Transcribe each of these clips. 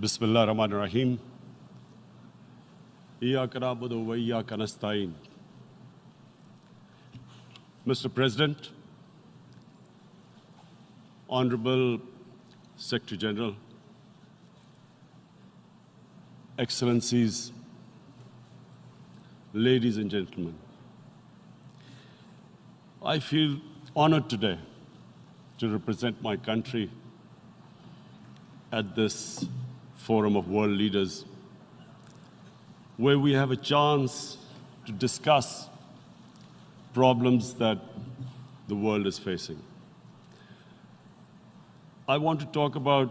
Bismillah ar-Rahman ar-Rahim. Iyyaka na'budu wa iyyaka nasta'in. Mr. President, Honorable Secretary General, Excellencies, ladies and gentlemen, I feel honored today to represent my country at this forum of world leaders, where we have a chance to discuss problems that the world is facing. I want to talk about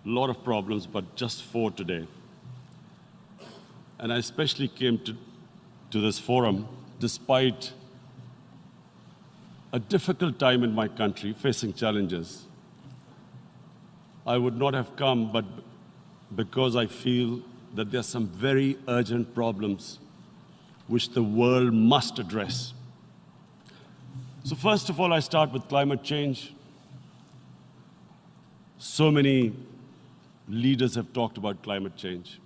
a lot of problems, but just four today. And I especially came to this forum despite a difficult time in my country, facing challenges. I would not have come, but because I feel that there are some very urgent problems which the world must address. So first of all, I start with climate change. So many leaders have talked about climate change.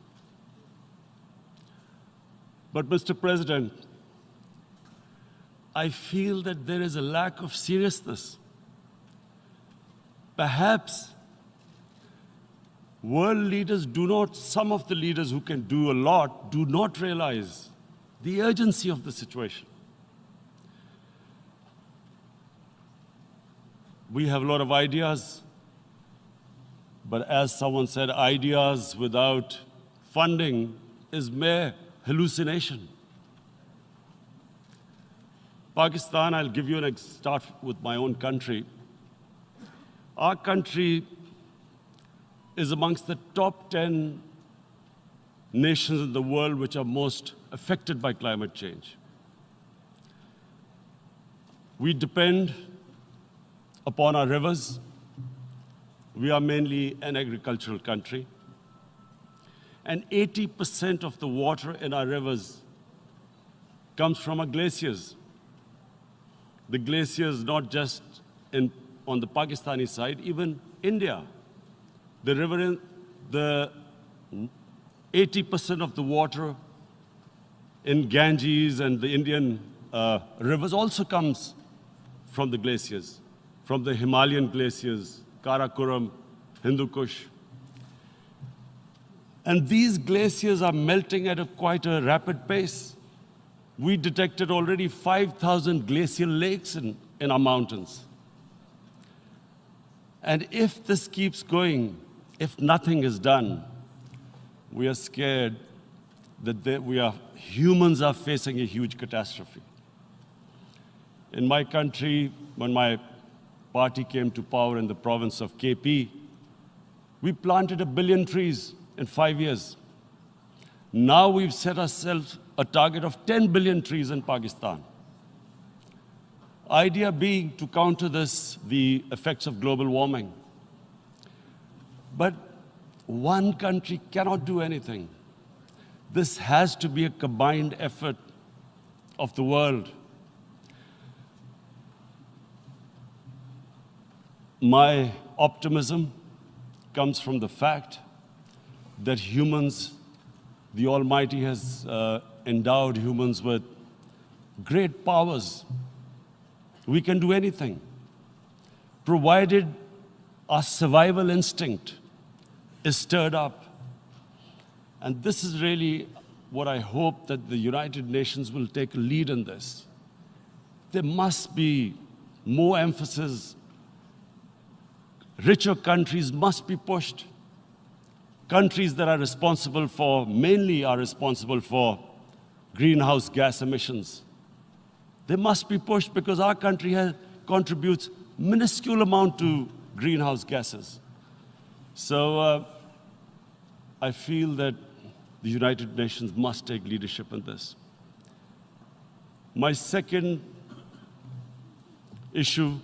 But Mr. President, I feel that there is a lack of seriousness. Perhaps world leaders some of the leaders who can do a lot, do not realize the urgency of the situation. We have a lot of ideas, but as someone said, ideas without funding is mere hallucination. Pakistan, I'll give you start with my own country. Our country is amongst the top 10 nations in the world which are most affected by climate change. We depend upon our rivers. We are mainly an agricultural country. And 80% of the water in our rivers comes from our glaciers. The glaciers, not just on the Pakistani side, even India. The 80% of the water in Ganges and the Indian rivers also comes from the glaciers, from the Himalayan glaciers, Karakoram, Hindu Kush. And these glaciers are melting at quite a rapid pace. We detected already 5,000 glacial lakes in our mountains. And if this keeps going, if nothing is done, we are scared that humans are facing a huge catastrophe. In my country, when my party came to power in the province of KP, we planted 1 billion trees in 5 years. Now we've set ourselves a target of 10 billion trees in Pakistan. Idea being to counter the effects of global warming. But one country cannot do anything. This has to be a combined effort of the world. My optimism comes from the fact that humans, the Almighty has endowed humans with great powers. We can do anything, provided our survival instinct is stirred up. And this is really what I hope that the United Nations will take a lead in this. There must be more emphasis. Richer countries must be pushed. Countries that are responsible for, mainly are responsible for greenhouse gas emissions. They must be pushed because our country contributes minuscule amount to greenhouse gases. So I feel that the United Nations must take leadership in this. My second issue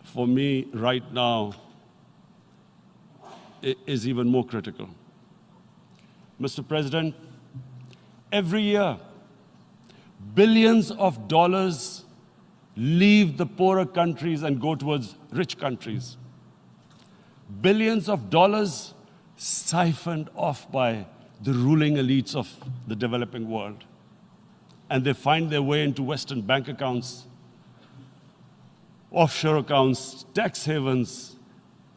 for me right now is even more critical. Mr. President, every year, billions of dollars leave the poorer countries and go towards rich countries. billions of dollars siphoned off by the ruling elites of the developing world. And they find their way into Western bank accounts, offshore accounts, tax havens,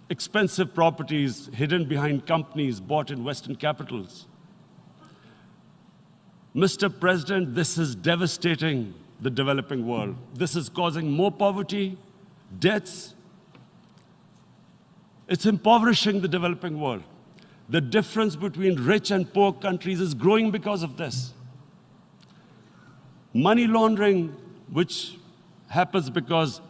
expensive properties hidden behind companies bought in Western capitals. Mr. President, this is devastating the developing world. This is causing more poverty, debts. It's impoverishing the developing world. The difference between rich and poor countries is growing because of this. Money laundering, which happens because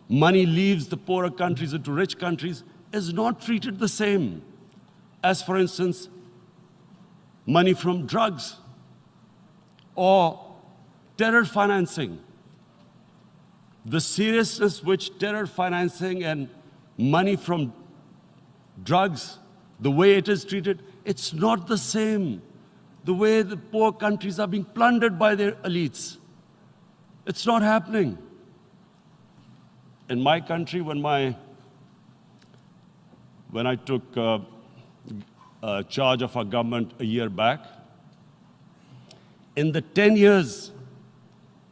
money leaves the poorer countries into rich countries, is not treated the same as, for instance, money from drugs or terror financing. The seriousness which terror financing and money from drugs, the way it is treated, it's not the same. The way the poor countries are being plundered by their elites. It's not happening. In my country, when I took charge of our government a year back, in the 10 years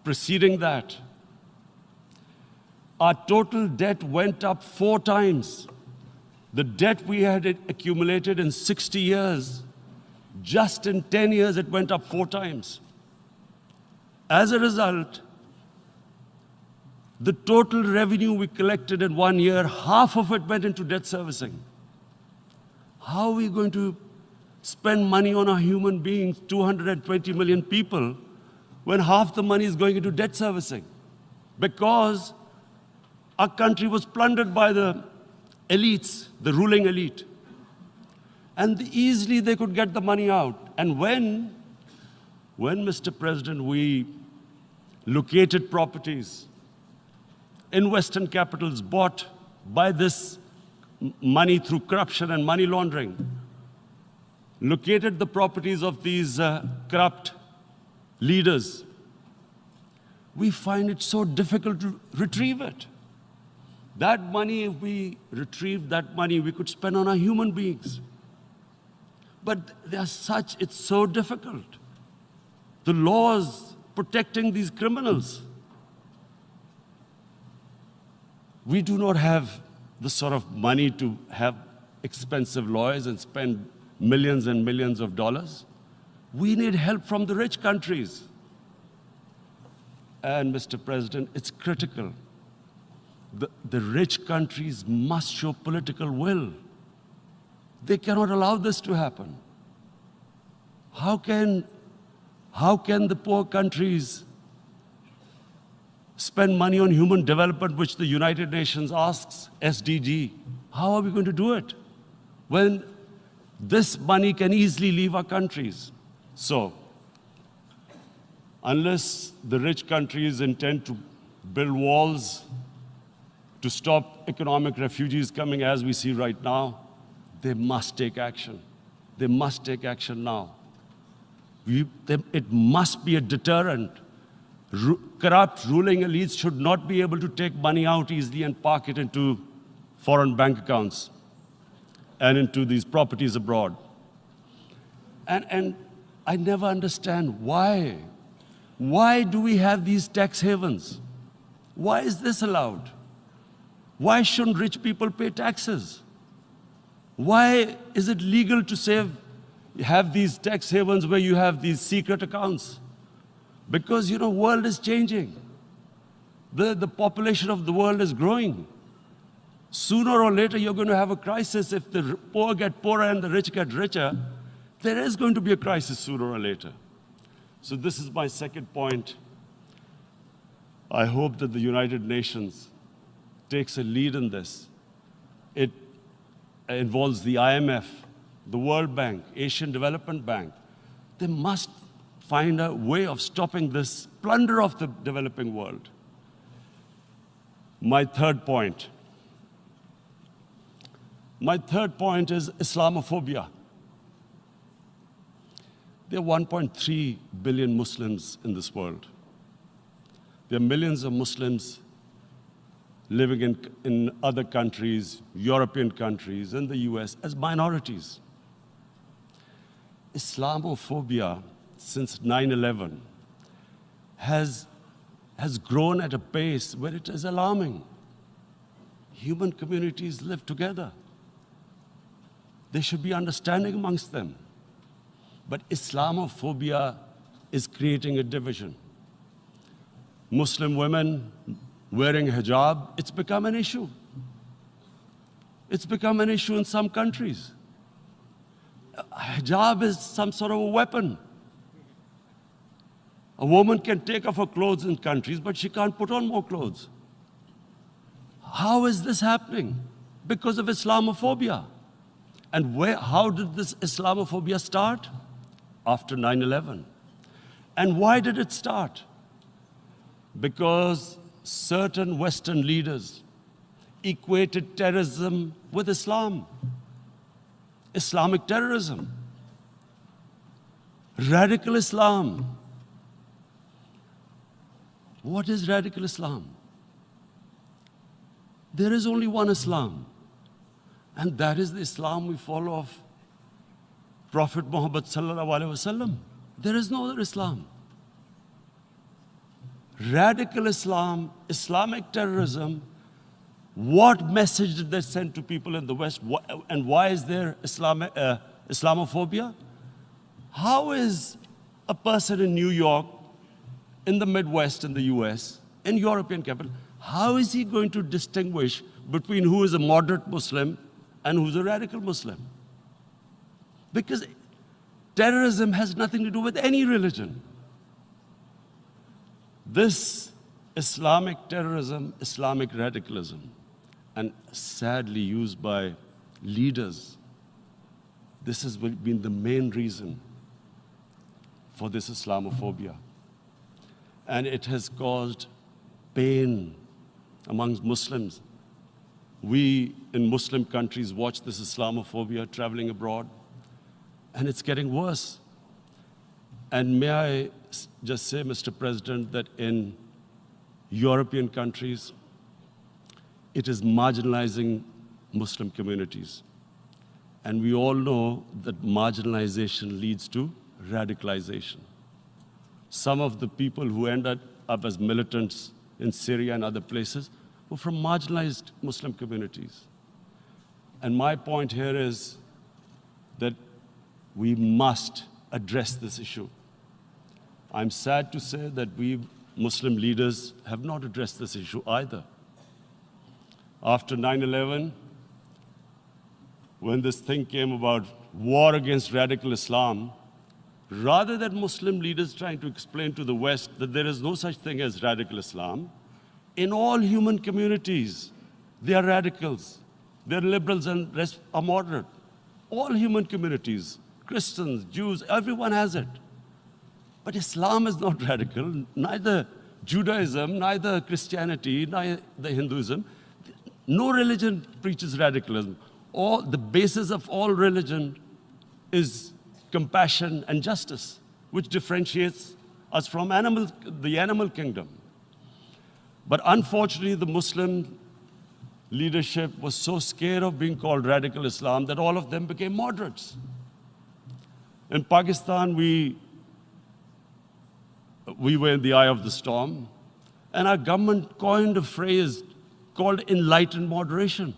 preceding that, our total debt went up 4 times. The debt we had accumulated in 60 years, just in 10 years, it went up 4 times. As a result, the total revenue we collected in 1 year, half of it went into debt servicing. How are we going to spend money on our human beings, 220 million people, when half the money is going into debt servicing? Because our country was plundered by the elites, the ruling elite. And easily they could get the money out. And when Mr. President, we located properties in Western capitals bought by this money through corruption and money laundering, located the properties of these corrupt leaders, we find it so difficult to retrieve it. That money, if we retrieved that money, we could spend on our human beings. But it's so difficult. The laws protecting these criminals. We do not have the sort of money to have expensive lawyers and spend millions and millions of dollars. We need help from the rich countries. And Mr. President, it's critical. The rich countries must show political will. They cannot allow this to happen. How can the poor countries spend money on human development, which the United Nations asks, SDG? How are we going to do it when this money can easily leave our countries? So, unless the rich countries intend to build walls to stop economic refugees coming as we see right now, they must take action. They must take action now. It must be a deterrent. Corrupt ruling elites should not be able to take money out easily and park it into foreign bank accounts and into these properties abroad. And I never understand why. Why do we have these tax havens? Why is this allowed? Why shouldn't rich people pay taxes? Why is it legal to have these tax havens where you have these secret accounts? Because, world is changing. The population of the world is growing. Sooner or later, you're going to have a crisis. If the poor get poorer and the rich get richer, there is going to be a crisis sooner or later. So this is my second point. I hope that the United Nations takes a lead in this. It involves the IMF, the World Bank, Asian Development Bank. They must find a way of stopping this plunder of the developing world. My third point is Islamophobia. There are 1.3 billion Muslims in this world. There are millions of Muslims living in other countries, European countries, in the US, as minorities. Islamophobia since 9/11 has grown at a pace where it is alarming. Human communities live together. There should be understanding amongst them. But Islamophobia is creating a division. Muslim women wearing hijab, it's become an issue. It's become an issue in some countries. Hijab is some sort of a weapon. A woman can take off her clothes in countries, but she can't put on more clothes. How is this happening? Because of Islamophobia. And how did this Islamophobia start? After 9/11. And why did it start? Because certain Western leaders equated terrorism with Islam. Islamic terrorism. Radical Islam. What is radical Islam? There is only one Islam. And that is the Islam we follow of Prophet Muhammad sallallahu alaihi wasallam. There is no other Islam. Radical Islam, Islamic terrorism, what message did they send to people in the West? And why is there Islamophobia? How is a person in New York, in the Midwest, in the US, in European capital, how is he going to distinguish between who is a moderate Muslim and who's a radical Muslim? Because terrorism has nothing to do with any religion. This Islamic terrorism, Islamic radicalism, and sadly used by leaders, this has been the main reason for this Islamophobia. And it has caused pain amongst Muslims. We in Muslim countries watch this Islamophobia traveling abroad, and it's getting worse. And may I just say, Mr. President, that in European countries, it is marginalizing Muslim communities. And we all know that marginalization leads to radicalization. Some of the people who ended up as militants in Syria and other places were from marginalized Muslim communities. And my point here is that we must address this issue. I'm sad to say that we Muslim leaders have not addressed this issue either. After 9/11, when this thing came about war against radical Islam, rather than Muslim leaders trying to explain to the West that there is no such thing as radical Islam, in all human communities, they are radicals. They're liberals and rest are moderate. All human communities, Christians, Jews, everyone has it. But Islam is not radical, neither Judaism, neither Christianity, neither Hinduism. No religion preaches radicalism. The basis of all religion is compassion and justice, which differentiates us from the animal kingdom. But unfortunately, the Muslim leadership was so scared of being called radical Islam that all of them became moderates. In Pakistan, we were in the eye of the storm, and our government coined a phrase called enlightened moderation.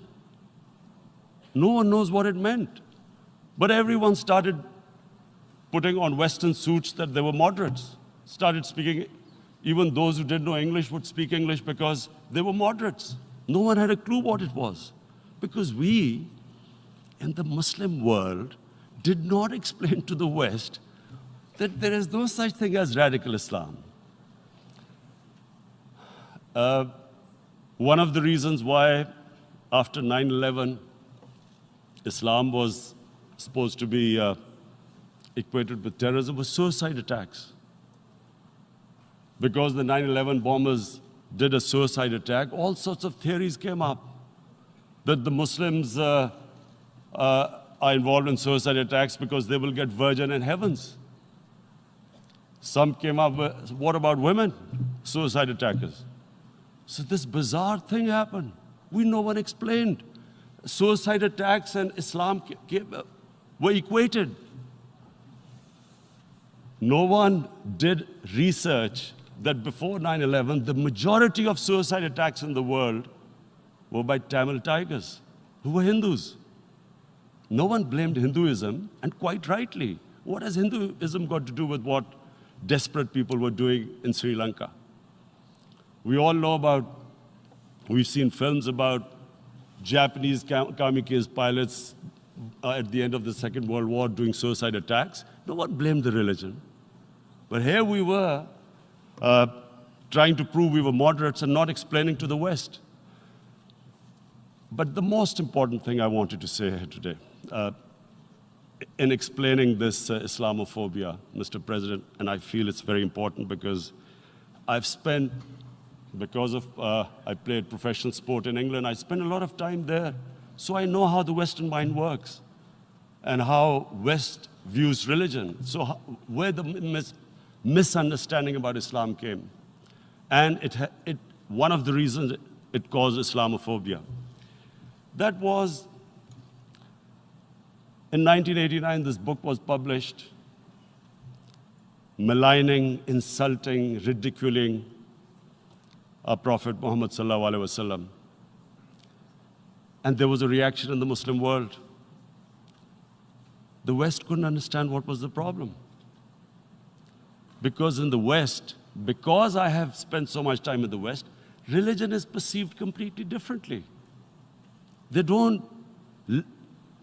No one knows what it meant, but everyone started putting on Western suits that they were moderates, started speaking. Even those who didn't know English would speak English because they were moderates. No one had a clue what it was, because we, in the Muslim world, did not explain to the West that there is no such thing as radical Islam. One of the reasons why, after 9/11, Islam was supposed to be equated with terrorism was suicide attacks. Because the 9/11 bombers did a suicide attack, all sorts of theories came up that the Muslims are involved in suicide attacks because they will get virgin in heavens. Some came up with, what about women, suicide attackers? So this bizarre thing happened. No one explained. Suicide attacks and Islam were equated. No one did research that before 9/11, the majority of suicide attacks in the world were by Tamil tigers, who were Hindus. No one blamed Hinduism, and quite rightly. What has Hinduism got to do with what desperate people were doing in Sri Lanka? We all know we've seen films about Japanese kamikaze pilots at the end of the Second World War doing suicide attacks. No one blamed the religion. But here we were trying to prove we were moderates and not explaining to the West. But the most important thing I wanted to say here today, in explaining this Islamophobia, Mr. President, and I feel it's very important because I played professional sport in England, I spent a lot of time there, so I know how the Western mind works and how West views religion. So where the misunderstanding about Islam came. And one of the reasons it caused Islamophobia. That was, in 1989, this book was published, maligning, insulting, ridiculing our Prophet Muhammad sallallahu alaihi wasallam. And there was a reaction in the Muslim world. The West couldn't understand what was the problem. Because in the West, because I have spent so much time in the West, religion is perceived completely differently. They don't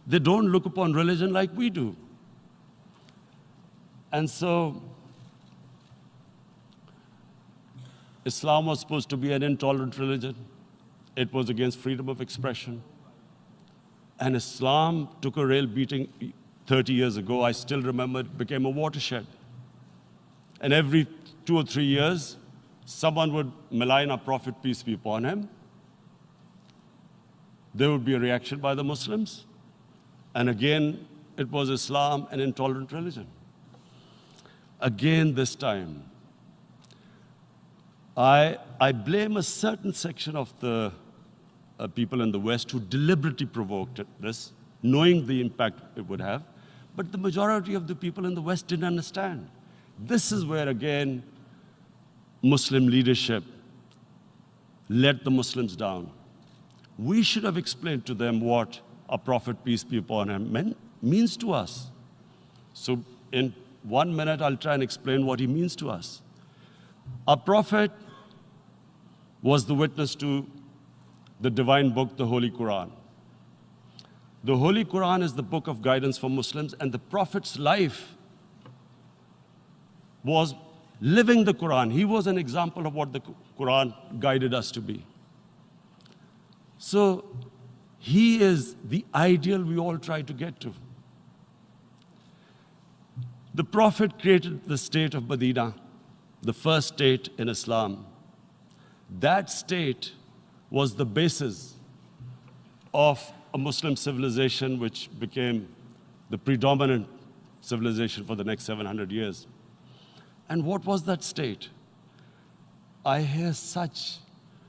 look upon religion like we do. And so, Islam was supposed to be an intolerant religion. It was against freedom of expression. And Islam took a real beating 30 years ago. I still remember it became a watershed. And every 2 or 3 years, someone would malign our Prophet, peace be upon him. There would be a reaction by the Muslims. And again, it was Islam, an intolerant religion. Again, this time, I blame a certain section of the people in the West who deliberately provoked this, knowing the impact it would have. But the majority of the people in the West didn't understand. This is where, again, Muslim leadership let the Muslims down. We should have explained to them what our Prophet, peace be upon him, means to us. So in 1 minute, I'll try and explain what he means to us. Our Prophet was the witness to the divine book, the Holy Quran. The Holy Quran is the book of guidance for Muslims, and the Prophet's life was living the Quran. He was an example of what the Quran guided us to be. So he is the ideal we all try to get to. The Prophet created the state of Medina, the first state in Islam. That state was the basis of a Muslim civilization which became the predominant civilization for the next 700 years. And what was that state? I hear such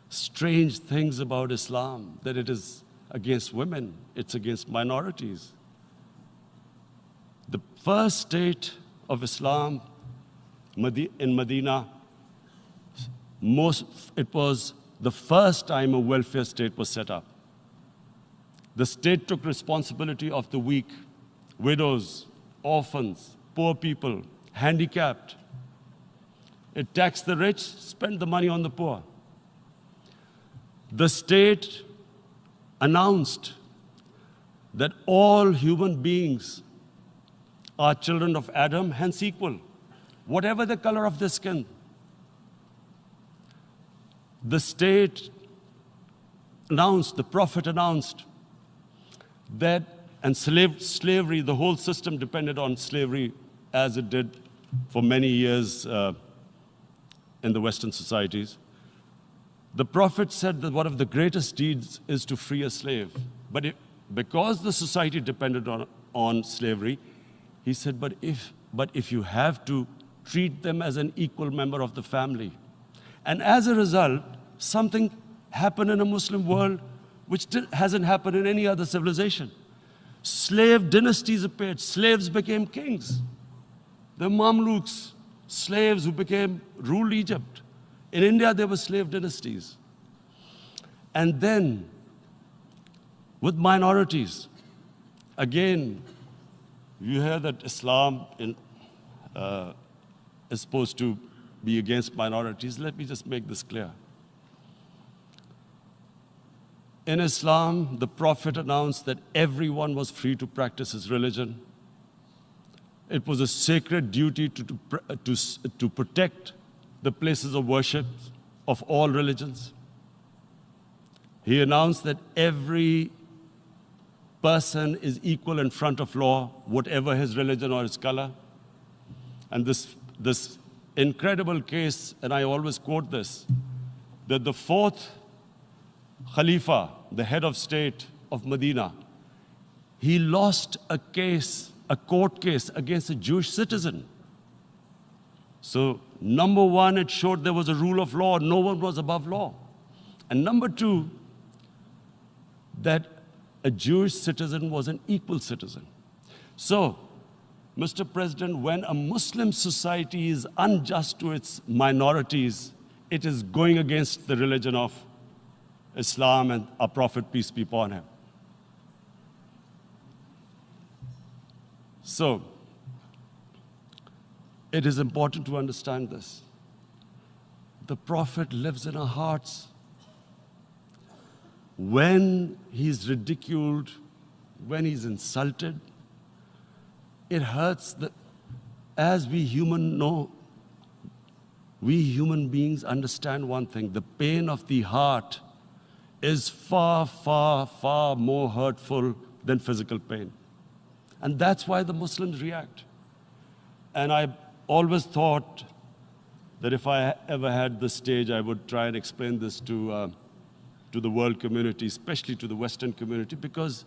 strange things about Islam, that it is against women, it's against minorities. The first state of Islam in Medina, it was the first time a welfare state was set up. The state took responsibility of the weak, widows, orphans, poor people, handicapped. It taxed the rich, spent the money on the poor. The state announced that all human beings are children of Adam, hence equal, whatever the color of their skin. The state announced, the Prophet announced that, and slavery, the whole system depended on slavery as it did for many years in the Western societies. The Prophet said that one of the greatest deeds is to free a slave. But because the society depended on slavery, he said, but if you have to, treat them as an equal member of the family. And as a result, something happened in a Muslim world which hasn't happened in any other civilization. Slave dynasties appeared. Slaves became kings. The Mamluks, slaves who ruled Egypt. In India, there were slave dynasties. And then, with minorities, again, you hear that Islam is supposed to be against minorities. Let me just make this clear. In Islam, the Prophet announced that everyone was free to practice his religion. It was a sacred duty to protect the places of worship of all religions. He announced that every person is equal in front of law, whatever his religion or his color. And this incredible case, and I always quote this, that the fourth Khalifa, the head of state of Medina, he lost a court case against a Jewish citizen. So, number one, it showed there was a rule of law, no one was above law. And number two, that a Jewish citizen was an equal citizen. So, Mr. President, when a Muslim society is unjust to its minorities, it is going against the religion of Islam and our Prophet, peace be upon him. So, it is important to understand this. The Prophet lives in our hearts. When he's ridiculed, when he's insulted, it hurts. As we human beings understand one thing, the pain of the heart is far, far, far more hurtful than physical pain. And that's why the Muslims react. And I always thought that if I ever had the stage, I would try and explain this to the world community, especially to the Western community, because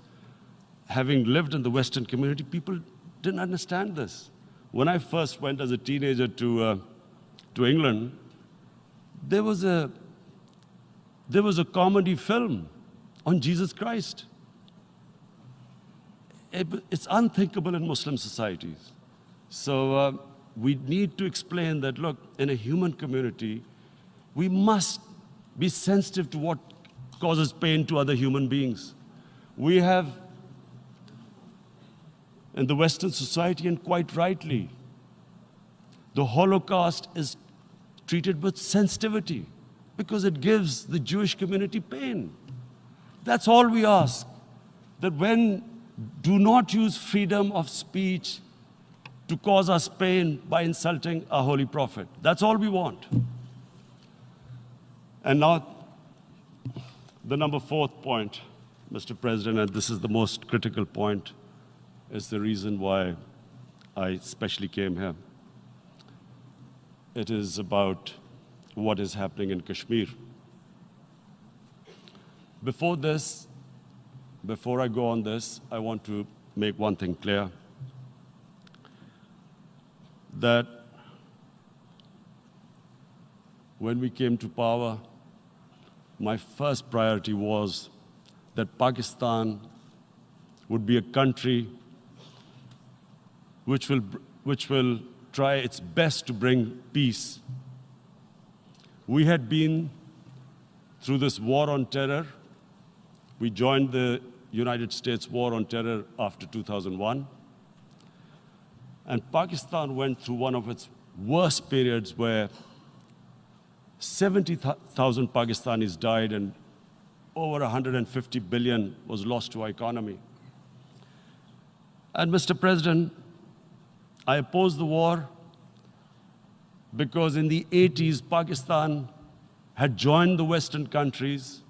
having lived in the Western community, people didn't understand this. When I first went as a teenager to England, there was a comedy film on Jesus Christ. It's unthinkable in Muslim societies. So we need to explain that, look, in a human community, we must be sensitive to what causes pain to other human beings. We have, in the Western society, and quite rightly, the Holocaust is treated with sensitivity because it gives the Jewish community pain. That's all we ask, that do not use freedom of speech to cause us pain by insulting our holy prophet. That's all we want. And now, the number fourth point, Mr. President, and this is the most critical point, is the reason why I especially came here. It is about what is happening in Kashmir. Before I go on this, I want to make one thing clear, that when we came to power, my first priority was that Pakistan would be a country which will try its best to bring peace. We had been through this war on terror. We joined the United States war on terror after 2001. And Pakistan went through one of its worst periods where 70,000 Pakistanis died and over 150 billion was lost to our economy. And Mr. President, I opposed the war because in the 80s, Pakistan had joined the Western countries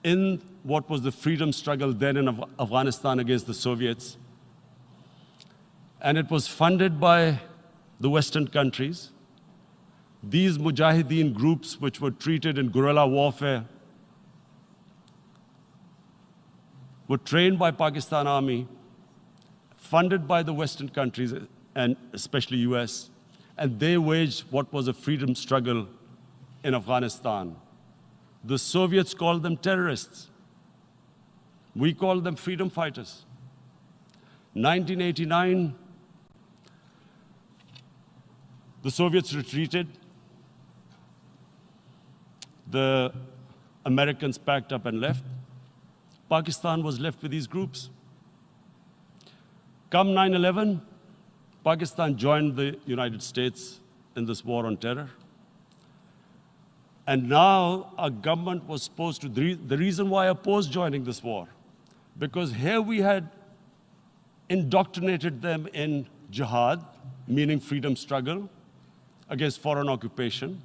in what was the freedom struggle then in Afghanistan against the Soviets. And it was funded by the Western countries. These Mujahideen groups, which were treated in guerrilla warfare, were trained by Pakistan Army, funded by the Western countries, and especially US, and they waged what was a freedom struggle in Afghanistan. The Soviets called them terrorists. We called them freedom fighters. 1989, the Soviets retreated. The Americans packed up and left. Pakistan was left with these groups. Come 9/11, Pakistan joined the United States in this war on terror. And now our government was supposed to, the reason why I opposed joining this war, because here we had indoctrinated them in jihad, meaning freedom struggle against foreign occupation.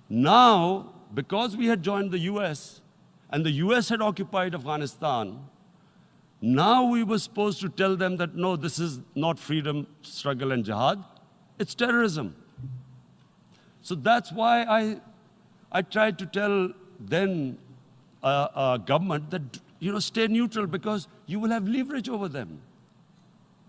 Now, because we had joined the US, and the US had occupied Afghanistan, now we were supposed to tell them that, no, this is not freedom struggle and jihad, it's terrorism. So that's why I tried to tell then government that, stay neutral, because you will have leverage over them.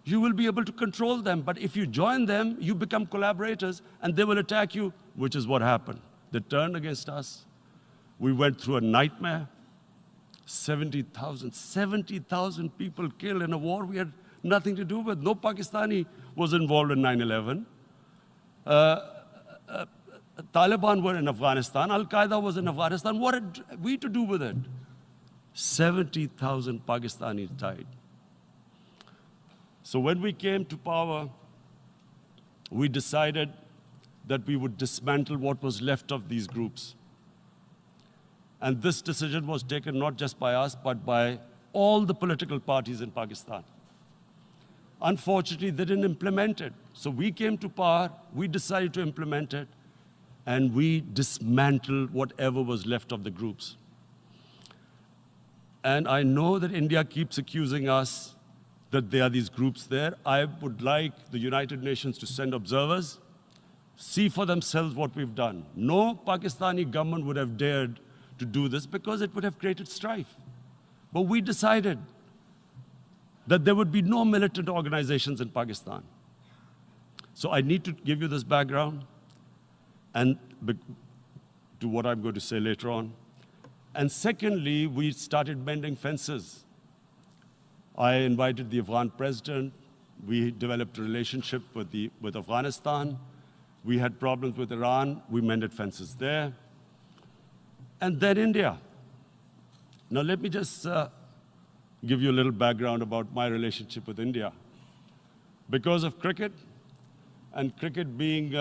You will be able to control them. But if you join them, you become collaborators, and they will attack you, which is what happened. They turned against us. We went through a nightmare. 70,000 people killed in a war we had nothing to do with. No Pakistani was involved in 9/11. Taliban were in Afghanistan. Al-Qaeda was in Afghanistan. What had we to do with it? 70,000 Pakistanis died. So when we came to power, we decided that we would dismantle what was left of these groups. And this decision was taken not just by us, but by all the political parties in Pakistan. Unfortunately, they didn't implement it. So we came to power, we decided to implement it, and we dismantled whatever was left of the groups. And I know that India keeps accusing us that there are these groups there. I would like the United Nations to send observers, see for themselves what we've done. No Pakistani government would have dared to do this because it would have created strife. But we decided that there would be no militant organizations in Pakistan. So I need to give you this background and to what I'm going to say later on. And secondly, we started mending fences. I invited the Afghan president. We developed a relationship with Afghanistan. We had problems with Iran. We mended fences there. And then India. Now let me just give you a little background about my relationship with India. Because of cricket, and cricket being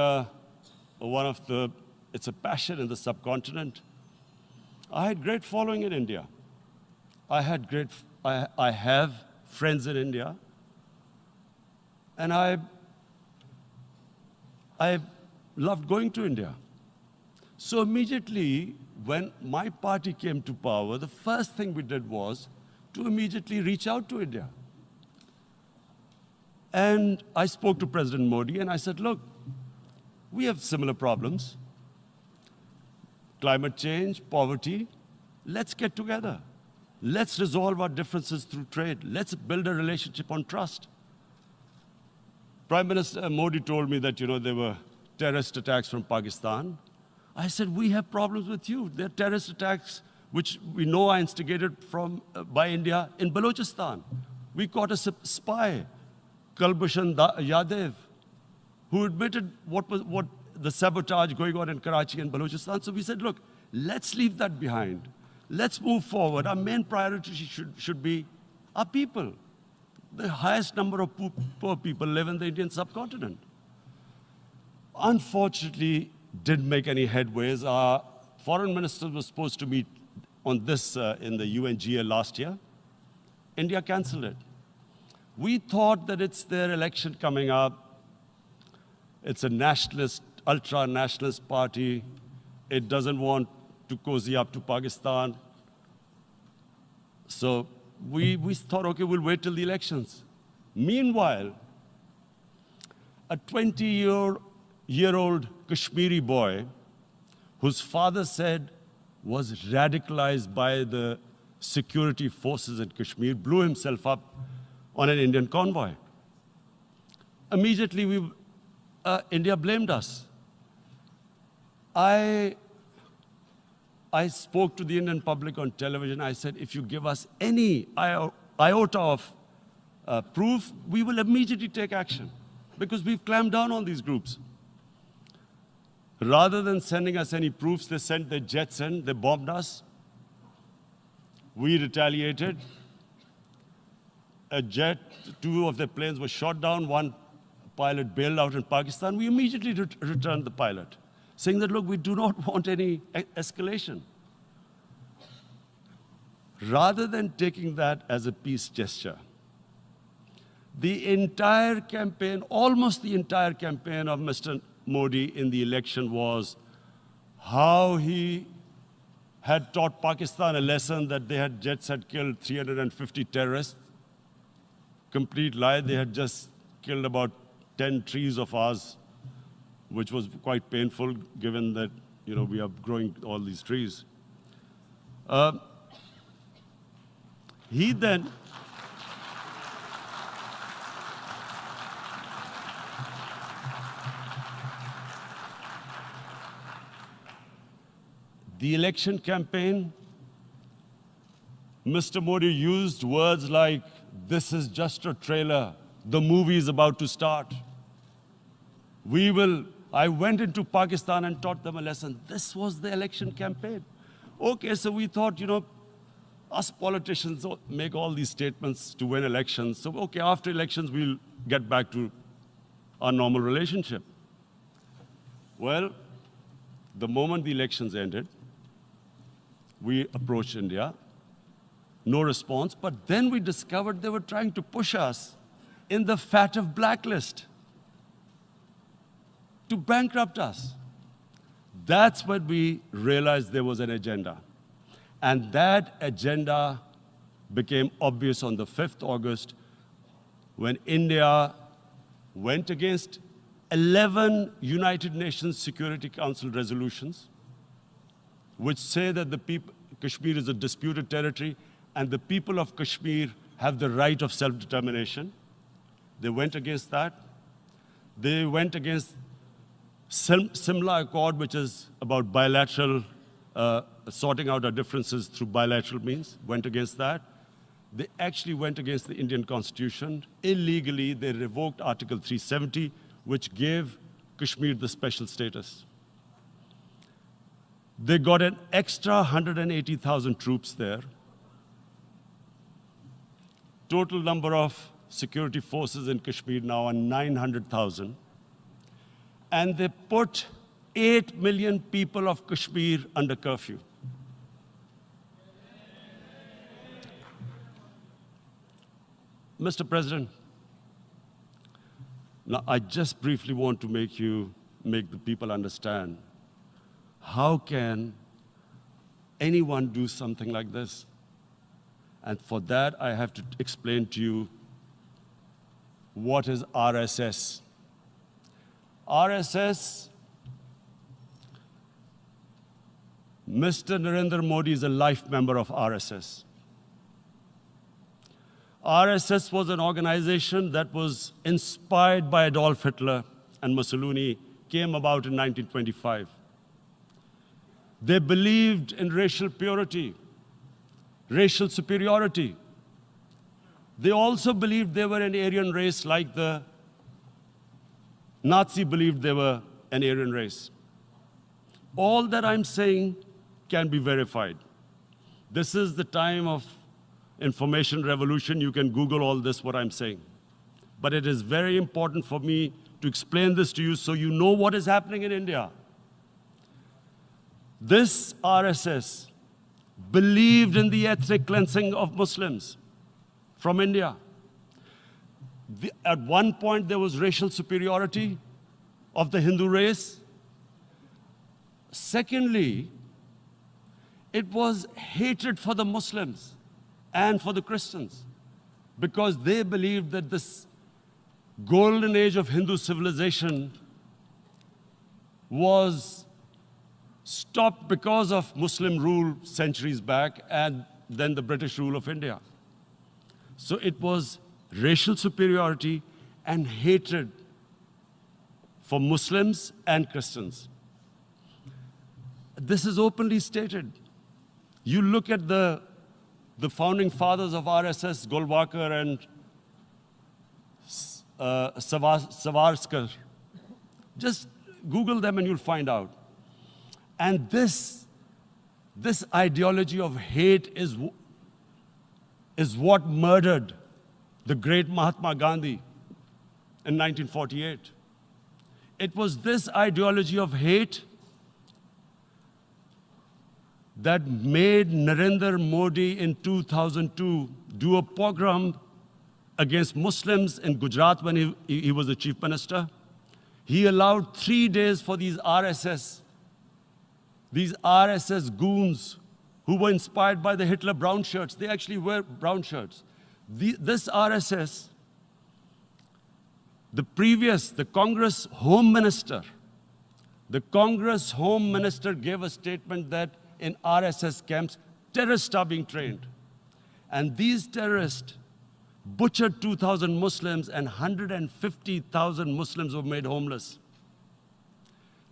it's a passion in the subcontinent, I had great following in India. I have friends in India, and I loved going to India. So immediately, when my party came to power, the first thing we did was to immediately reach out to India. And I spoke to President Modi, and I said, look, we have similar problems. Climate change, poverty, let's get together. Let's resolve our differences through trade. Let's build a relationship on trust. Prime Minister Modi told me that, there were terrorist attacks from Pakistan. I said, we have problems with you. There are terrorist attacks which we know are instigated by India in Balochistan. We caught a spy, Kulbhushan Yadav, who admitted what the sabotage going on in Karachi and Balochistan. So we said, look, let's leave that behind. Let's move forward. Our main priority should be our people. The highest number of poor people live in the Indian subcontinent. Unfortunately, didn't make any headways. Our foreign ministers were supposed to meet on this in the UNGA last year. India canceled it. We thought that it's their election coming up. It's a nationalist, ultra-nationalist party. It doesn't want to cozy up to Pakistan. So we thought, okay, we'll wait till the elections. Meanwhile, a 20-year-old Kashmiri boy, whose father said was radicalized by the security forces in Kashmir, blew himself up on an Indian convoy. Immediately, India blamed us. I I spoke to the Indian public on television. I said, if you give us any iota of proof, we will immediately take action because we've clamped down on these groups. Rather than sending us any proofs, they sent their jets in, they bombed us. We retaliated. A jet, two of their planes were shot down, one pilot bailed out in Pakistan. We immediately returned the pilot, saying that, look, we do not want any escalation. Rather than taking that as a peace gesture, the entire campaign, almost the entire campaign of Mr. Modi in the election was how he had taught Pakistan a lesson that jets had killed 350 terrorists. Complete lie. They had just killed about 10 trees of ours, which was quite painful given that, we are growing all these trees. He then the election campaign, Mr. Modi used words like, this is just a trailer. The movie is about to start. I went into Pakistan and taught them a lesson. This was the election campaign. Okay, so we thought, us politicians make all these statements to win elections. So, okay, after elections, we'll get back to our normal relationship. Well, the moment the elections ended, we approached India. No response, but then we discovered they were trying to push us in the FATF blacklist to bankrupt us. That's when we realized there was an agenda. And that agenda became obvious on the 5th August when India went against 11 United Nations Security Council resolutions, which say that Kashmir is a disputed territory and the people of Kashmir have the right of self-determination. They went against that. They went against Simla Accord, which is about bilateral, sorting out our differences through bilateral means, went against that. They actually went against the Indian Constitution. Illegally, they revoked Article 370, which gave Kashmir the special status. They got an extra 180,000 troops there. Total number of security forces in Kashmir now are 900,000. And they put 8 million people of Kashmir under curfew. Mr. President, now I just briefly want to make the people understand, how can anyone do something like this? And for that, I have to explain to you what is RSS. RSS, Mr. Narendra Modi is a life member of RSS. RSS was an organization that was inspired by Adolf Hitler and Mussolini, came about in 1925. They believed in racial purity, racial superiority. They also believed they were an Aryan race like the Nazi believed they were an Aryan race. All that I'm saying can be verified. This is the time of information revolution. You can Google all this, what I'm saying. But it is very important for me to explain this to you so you know what is happening in India. This RSS believed in the ethnic cleansing of Muslims from India. At one point, there was racial superiority of the Hindu race. Secondly, it was hatred for the Muslims and for the Christians because they believed that this golden age of Hindu civilization was stopped because of Muslim rule centuries back and then the British rule of India. So it was racial superiority and hatred for Muslims and Christians. This is openly stated. You look at the founding fathers of RSS, Golwalkar and Savarkar. Just Google them and you'll find out. And this ideology of hate is what murdered the great Mahatma Gandhi in 1948. It was this ideology of hate that made Narendra Modi in 2002 do a pogrom against Muslims in Gujarat when he was the chief minister. He allowed 3 days for these RSS goons who were inspired by the Hitler brown shirts. They actually wear brown shirts. This RSS, the Congress Home Minister gave a statement that in RSS camps, terrorists are being trained. And these terrorists butchered 2,000 Muslims and 150,000 Muslims were made homeless.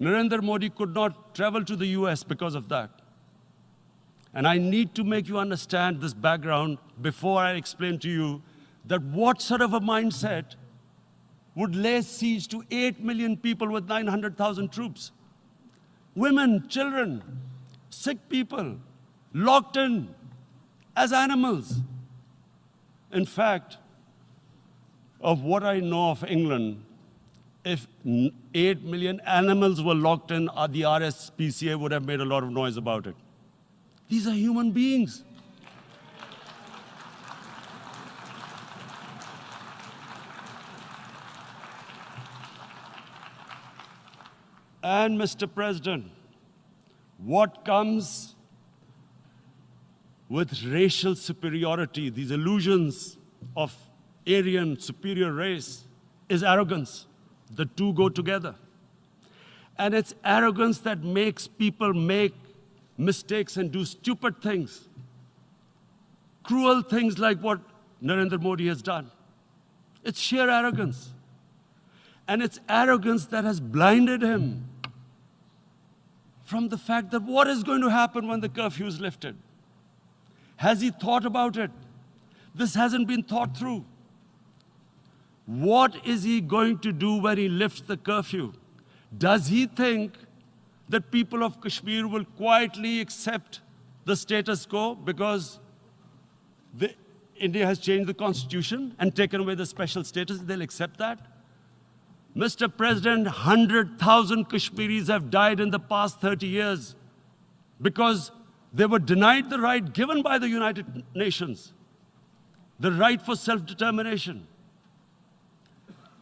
Narendra Modi could not travel to the US because of that. And I need to make you understand this background before I explain to you that what sort of a mindset would lay siege to 8 million people with 900,000 troops. Women, children, sick people, locked in as animals. In fact, of what I know of England, if 8 million animals were locked in, the RSPCA would have made a lot of noise about it. These are human beings. And Mr. President, what comes with racial superiority, these illusions of Aryan superior race, is arrogance. The two go together. And it's arrogance that makes people make mistakes and do stupid things. Cruel things like what Narendra Modi has done. It's sheer arrogance. And it's arrogance that has blinded him from the fact that what is going to happen when the curfew is lifted? Has he thought about it? This hasn't been thought through. What is he going to do when he lifts the curfew? Does he think that people of Kashmir will quietly accept the status quo because India has changed the constitution and taken away the special status? They'll accept that? Mr. President, 100,000 Kashmiris have died in the past 30 years because they were denied the right given by the United Nations, the right for self-determination.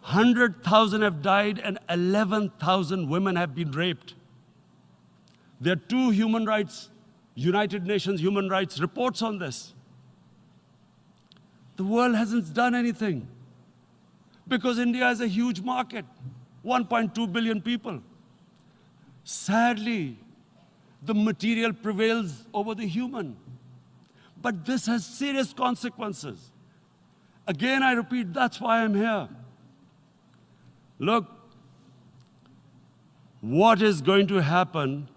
100,000 have died and 11,000 women have been raped. There are 2 United Nations human rights reports on this. The world hasn't done anything because India is a huge market, 1.2 billion people. Sadly, the material prevails over the human. But this has serious consequences. Again, I repeat, that's why I'm here. Look, what is going to happen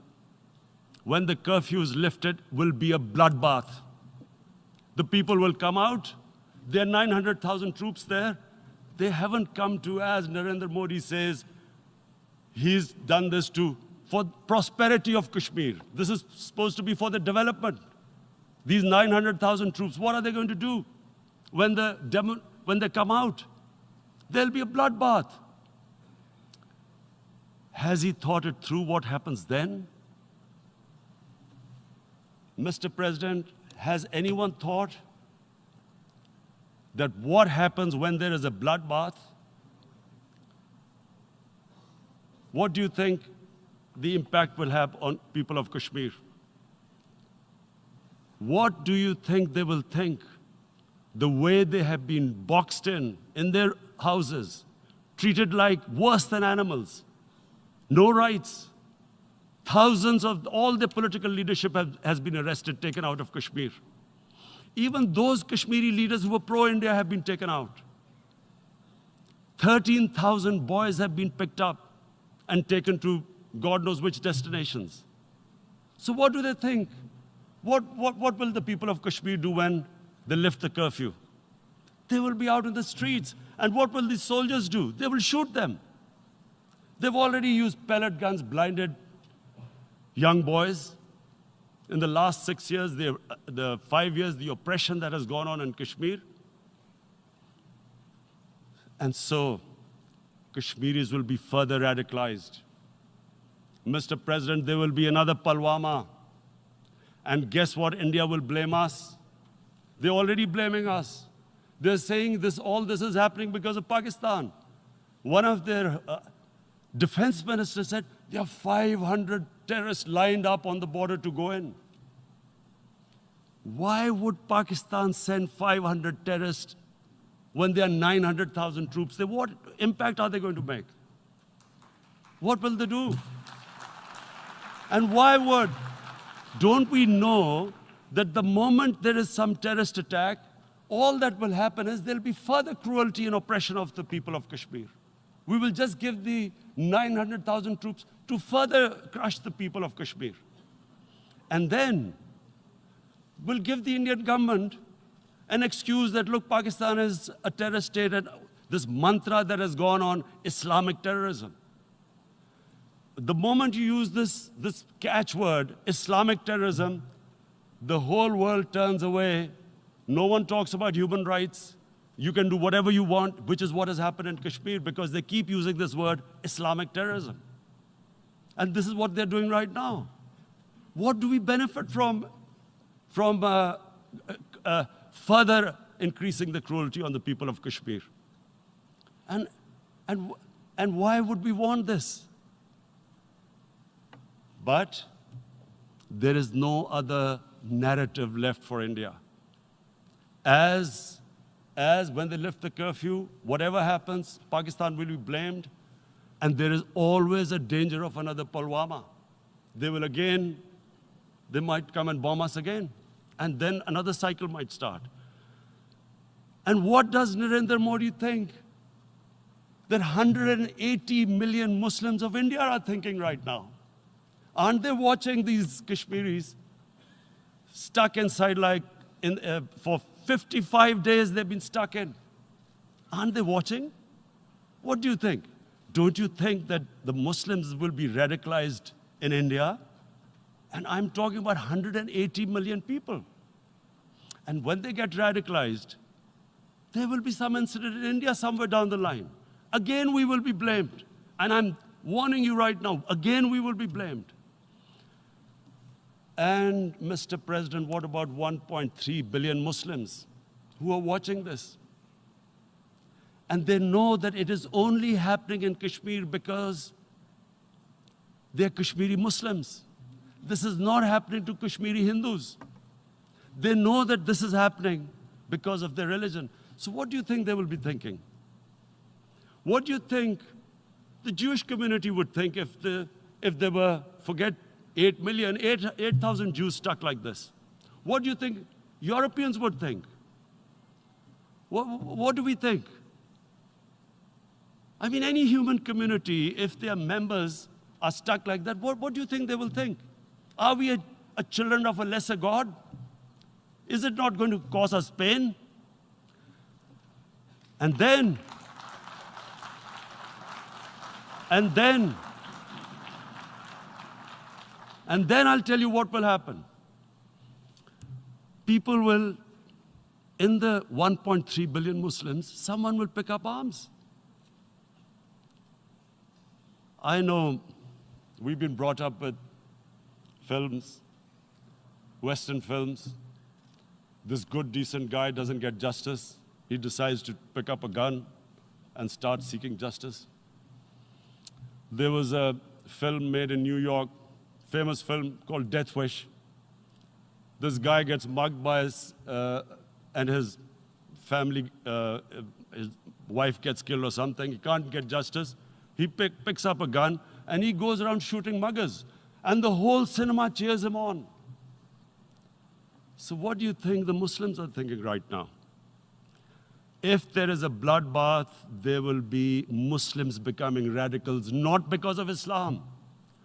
when the curfew is lifted will be a bloodbath. The people will come out. There are 900,000 troops there. They haven't come to, as Narendra Modi says, he's done this for prosperity of Kashmir. This is supposed to be for the development. These 900,000 troops, what are they going to do when they come out? There'll be a bloodbath. Has he thought it through what happens then? Mr. President, has anyone thought that what happens when there is a bloodbath? What do you think the impact will have on people of Kashmir? What do you think they will think? The way they have been boxed in their houses, treated like worse than animals, no rights. Thousands of all the political leadership has been arrested, taken out of Kashmir. Even those Kashmiri leaders who were pro-India have been taken out. 13,000 boys have been picked up and taken to God knows which destinations. So what do they think? What will the people of Kashmir do when they lift the curfew? They will be out in the streets. And what will these soldiers do? They will shoot them. They've already used pellet guns, blinded young boys. In the last 6 years, the 5 years, the oppression that has gone on in Kashmir. And so, Kashmiris will be further radicalized. Mr. President, there will be another Pulwama. And guess what? India will blame us. They're already blaming us. They're saying all this is happening because of Pakistan. One of their defense ministers said, there are 500 terrorists lined up on the border to go in. Why would Pakistan send 500 terrorists when there are 900,000 troops? What impact are they going to make? What will they do? And don't we know that the moment there is some terrorist attack, all that will happen is there'll be further cruelty and oppression of the people of Kashmir. We will just give the 900,000 troops to further crush the people of Kashmir. And then we'll give the Indian government an excuse that, look, Pakistan is a terrorist state, and this mantra that has gone on, Islamic terrorism. The moment you use this catchword, Islamic terrorism, the whole world turns away. No one talks about human rights. You can do whatever you want, which is what has happened in Kashmir, because they keep using this word, Islamic terrorism. And this is what they're doing right now. What do we benefit from further increasing the cruelty on the people of Kashmir? And why would we want this? But there is no other narrative left for India. As when they lift the curfew, whatever happens, Pakistan will be blamed, and there is always a danger of another Pulwama. They might come and bomb us again, and then another cycle might start. And what does Narendra Modi think that 180 million Muslims of India are thinking right now? Aren't they watching these Kashmiris stuck inside for 55 days they've been stuck in? Aren't they watching? What do you think? Don't you think that the Muslims will be radicalized in India? And I'm talking about 180 million people. And when they get radicalized, there will be some incident in India somewhere down the line. Again, we will be blamed. And I'm warning you right now, again, we will be blamed. And Mr. President, what about 1.3 billion Muslims who are watching this? And they know that it is only happening in Kashmir because they're Kashmiri Muslims. This is not happening to Kashmiri Hindus. They know that this is happening because of their religion. So what do you think they will be thinking? What do you think the Jewish community would think if there were, forget 8,000 Jews stuck like this? What do you think Europeans would think? What do we think? I mean, any human community, if their members are stuck like that, what do you think they will think? Are we a children of a lesser God? Is it not going to cause us pain? And then I'll tell you what will happen. People will, in the 1.3 billion Muslims, someone will pick up arms. I know we've been brought up with films, Western films. This good, decent guy doesn't get justice. He decides to pick up a gun and start seeking justice. There was a film made in New York, famous film called Death Wish. This guy gets mugged by and his family, his wife gets killed or something. He can't get justice. He picks up a gun and he goes around shooting muggers. And the whole cinema cheers him on. So what do you think the Muslims are thinking right now? If there is a bloodbath, there will be Muslims becoming radicals, not because of Islam,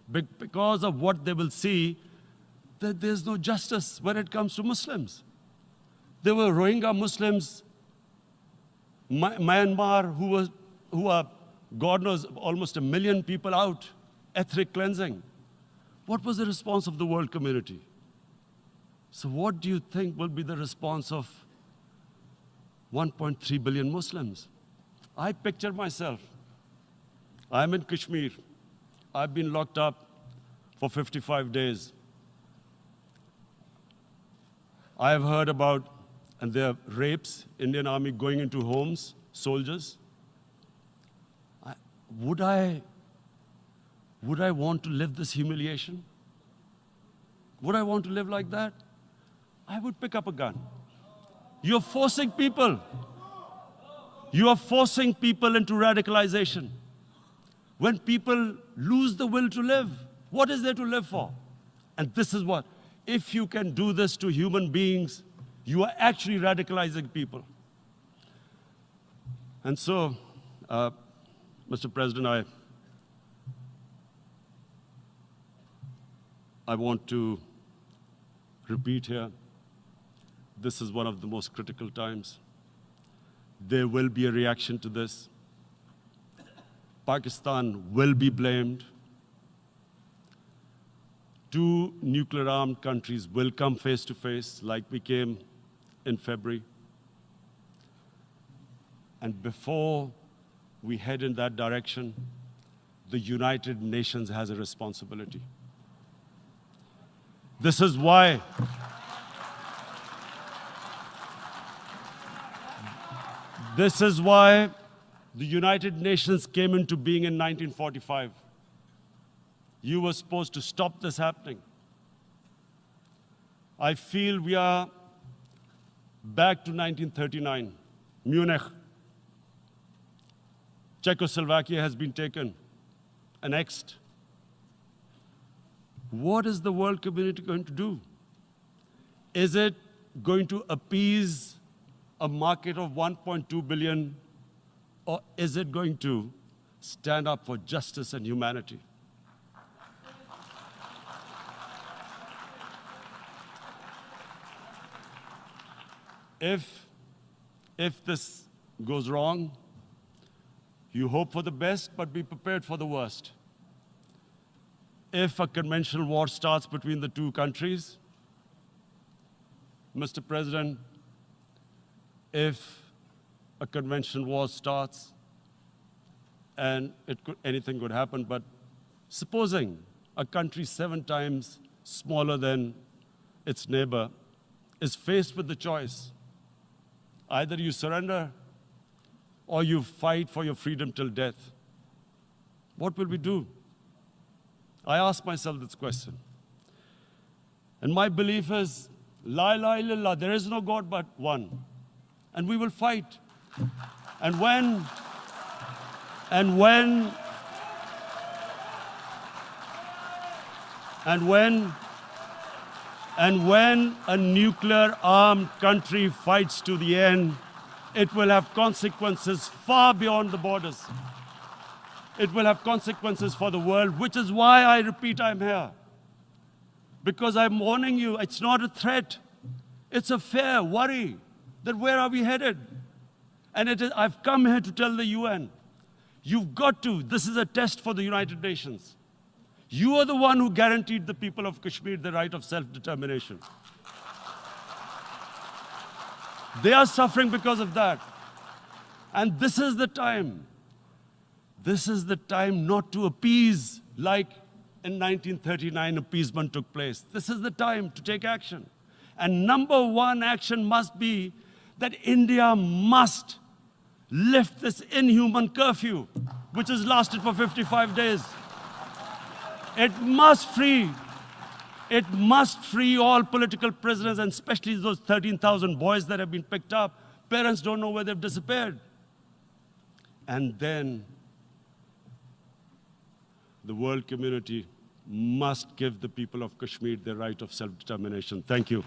but because of what they will see that there's no justice when it comes to Muslims. There were Rohingya Muslims, Myanmar, who are, God knows, almost 1 million people out, ethnic cleansing. What was the response of the world community? So what do you think will be the response of 1.3 billion Muslims? I picture myself. I'm in Kashmir. I've been locked up for 55 days. I have heard about, and there are rapes, Indian Army going into homes, soldiers. Would I want to live this humiliation? Would I want to live like that? I would pick up a gun. You're forcing people. You are forcing people into radicalization. When people lose the will to live, what is there to live for? And this is what, if you can do this to human beings, you are actually radicalizing people. And so, Mr. President, I want to repeat here, this is one of the most critical times. There will be a reaction to this. Pakistan will be blamed. 2 nuclear-armed countries will come face to face like we came in February. And before we head in that direction, the United Nations has a responsibility. This is why the United Nations came into being in 1945. You were supposed to stop this happening. I feel we are back to 1939, Munich. Czechoslovakia has been taken, annexed. What is the world community going to do? Is it going to appease a market of 1.2 billion, or is it going to stand up for justice and humanity? If this goes wrong, you hope for the best, but be prepared for the worst. If a conventional war starts between the 2 countries, Mr. President, if a conventional war starts, and anything could happen, but supposing a country 7 times smaller than its neighbor is faced with the choice, either you surrender or you fight for your freedom till death, what will we do? I ask myself this question. And my belief is, La ilaha illallah, there is no God but one. And we will fight. And when a nuclear-armed country fights to the end, it will have consequences far beyond the borders. It will have consequences for the world, which is why I repeat I'm here. Because I'm warning you, it's not a threat. It's a fair worry that where are we headed? And I've come here to tell the UN, you've got to, this is a test for the United Nations. You are the one who guaranteed the people of Kashmir the right of self-determination. They are suffering because of that. And this is the time. This is the time not to appease like in 1939 appeasement took place. This is the time to take action. And number 1 action must be that India must lift this inhuman curfew, which has lasted for 55 days. It must free all political prisoners, and especially those 13,000 boys that have been picked up. Parents don't know where they've disappeared. And then the world community must give the people of Kashmir their right of self-determination. Thank you.